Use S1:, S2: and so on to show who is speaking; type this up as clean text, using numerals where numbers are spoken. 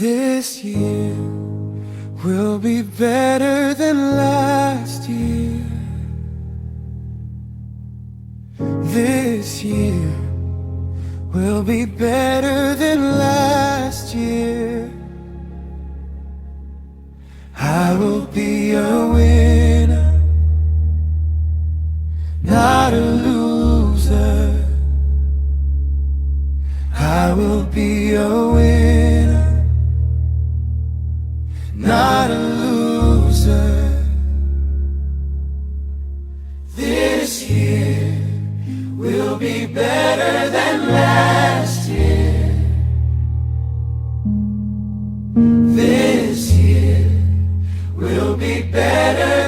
S1: This year will be better than last year. This year will be better than last year. I will be a winner, not a loser. I will be a winner, not a loser. This year will be better than last year. This year will be better